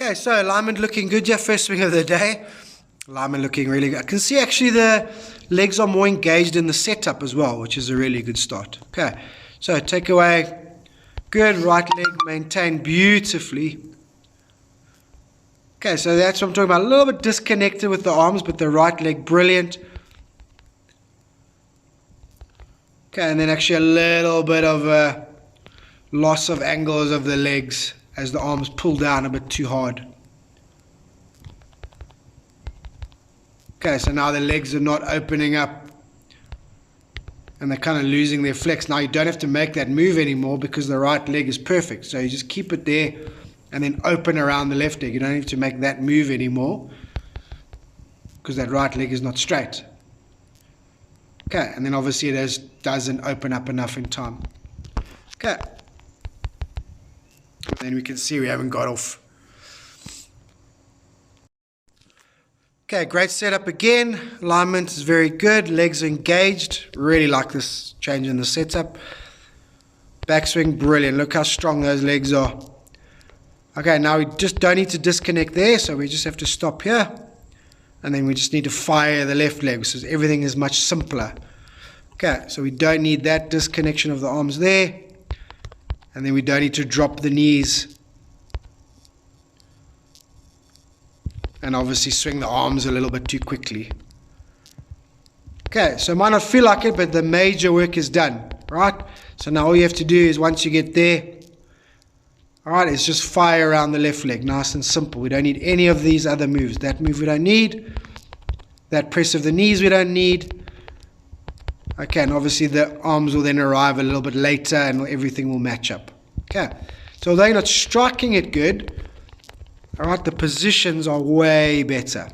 Okay, so alignment looking good, yeah, first swing of the day. Alignment looking really good. I can see actually the legs are more engaged in the setup as well, which is a really good start. Okay, so take away, good, right leg maintained beautifully. Okay, so that's what I'm talking about. A little bit disconnected with the arms, but the right leg, brilliant. Okay, and then actually a little bit of a loss of angles of the legs as the arms pull down a bit too hard. Okay, so now the legs are not opening up and they're kind of losing their flex. Now you don't have to make that move anymore because the right leg is perfect. So you just keep it there and then open around the left leg. You don't have to make that move anymore because that right leg is not straight. Okay, and then obviously it doesn't open up enough in time. Okay. Then we can see we haven't got off. Okay, great setup again. Alignment is very good. Legs are engaged. Really like this change in the setup. Backswing, brilliant. Look how strong those legs are. Okay, now we just don't need to disconnect there, so we just have to stop here. And then we just need to fire the left leg, so everything is much simpler. Okay, so we don't need that disconnection of the arms there. And then we don't need to drop the knees. And obviously swing the arms a little bit too quickly. Okay, so it might not feel like it, but the major work is done, right? So now all you have to do is once you get there, all right, is just fire around the left leg, nice and simple. We don't need any of these other moves. That move we don't need. That press of the knees we don't need. Okay, and obviously the arms will then arrive a little bit later and everything will match up. Okay, so although you're not striking it good, all right, the positions are way better.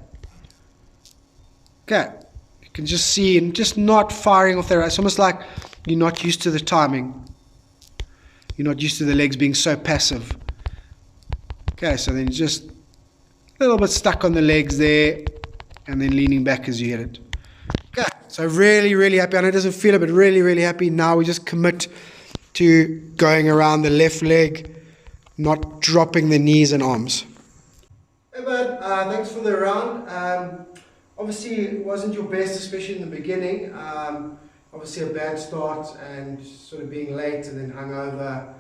Okay, you can just see and just not firing off there. It's almost like you're not used to the timing. You're not used to the legs being so passive. Okay, so then just a little bit stuck on the legs there and then leaning back as you hit it. Okay, so really, really happy. I know it doesn't feel it, but really, really happy. Now we just commit to going around the left leg, not dropping the knees and arms. Hey bud, thanks for the round. Obviously it wasn't your best, especially in the beginning. Obviously a bad start and sort of being late and then hungover,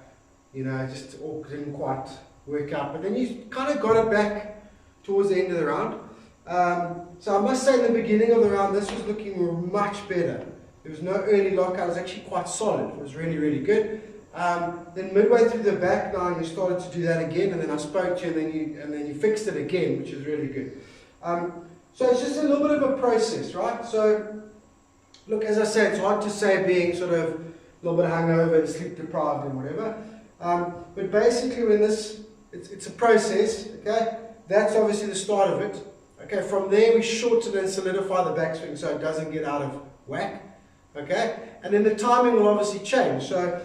you know, just all didn't quite work out. But then you kind of got it back towards the end of the round. So I must say in the beginning of the round, this was looking much better. There was no early lockout. It was actually quite solid. It was really, really good. Then midway through the back nine, you started to do that again, and then I spoke to you, and then you fixed it again, which is really good. So it's just a little bit of a process, right? So look, as I said, it's hard to say being sort of a little bit hungover and sleep deprived and whatever. But basically, when it's a process, okay. That's obviously the start of it. Okay, from there we shorten and solidify the backswing so it doesn't get out of whack. Okay, and then the timing will obviously change. So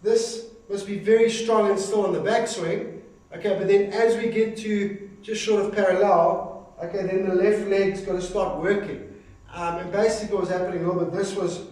this must be very strong and still on the backswing. Okay, but then as we get to just short of parallel, okay, then the left leg's got to start working. And basically what was happening a little bit, this was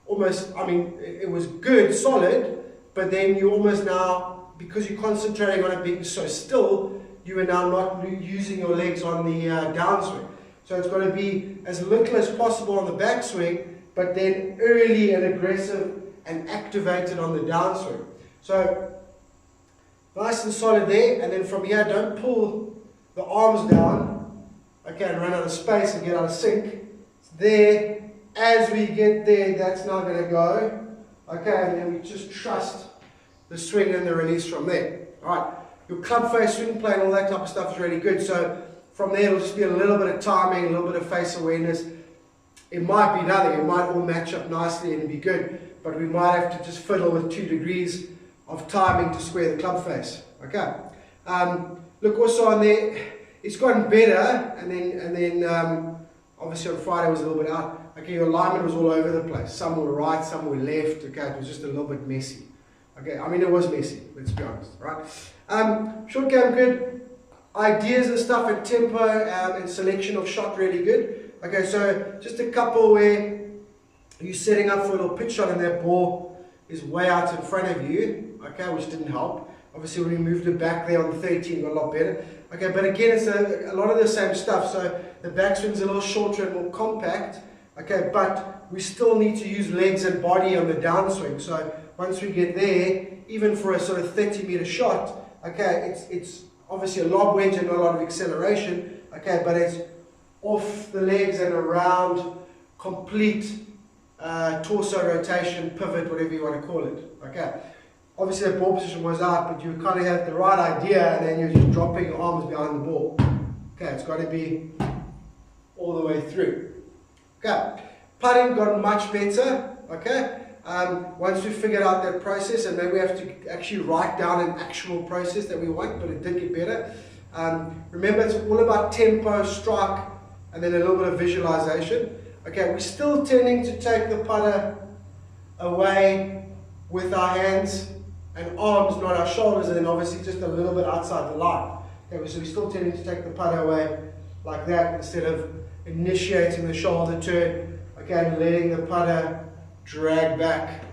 almost, I mean, it was good, solid, but then you almost now, because you're concentrating on it being so still, you are now not using your legs on the downswing. So it's got to be as little as possible on the backswing, but then early and aggressive and activated on the downswing. So nice and solid there, and then from here, don't pull the arms down, okay, and run out of space and get out of sync. It's there. As we get there, that's now going to go, okay, and then we just trust the swing and the release from there. All right. Your club face, swing play, and all that type of stuff is really good. So from there, it'll just be a little bit of timing, a little bit of face awareness. It might be nothing. It might all match up nicely and be good. But we might have to just fiddle with 2 degrees of timing to square the club face. Okay. Look, also on there, it's gotten better. And then obviously on Friday was a little bit out. Okay, your alignment was all over the place. Some were right, some were left. Okay, it was just a little bit messy. Okay, I mean it was messy, let's be honest, right? Short game good, ideas and stuff and tempo and selection of shot really good. Okay, so just a couple where you're setting up for a little pitch shot and that ball is way out in front of you, okay, which didn't help. Obviously when we moved it back there on the 13, got a lot better. Okay, but again, it's a lot of the same stuff. So the backswing's a little shorter and more compact. Okay, but we still need to use legs and body on the downswing. So once we get there, even for a sort of 30-meter shot, okay, it's obviously a lob wedge and not a lot of acceleration. Okay, but it's off the legs and around, complete torso rotation, pivot, whatever you want to call it. Okay. Obviously the ball position was out, but you kind of have the right idea, and then you're just dropping your arms behind the ball. Okay, it's got to be all the way through. Okay, putting got much better. Okay, once we figured out that process, and maybe we have to actually write down an actual process that we want, but it did get better. Remember, it's all about tempo, strike, and then a little bit of visualization. Okay, we're still tending to take the putter away with our hands and arms, not our shoulders, and then obviously just a little bit outside the line. Okay, so we're still tending to take the putter away like that instead of initiating the shoulder turn, okay, and letting the putter drag back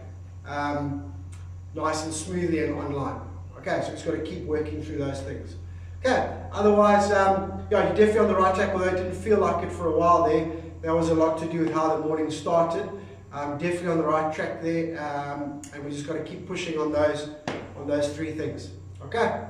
nice and smoothly and on line. Okay, so we've just got to keep working through those things. Okay, otherwise, yeah, you're definitely on the right track, although it didn't feel like it for a while there. That was a lot to do with how the morning started. Definitely on the right track there, and we just got to keep pushing on those three things. Okay.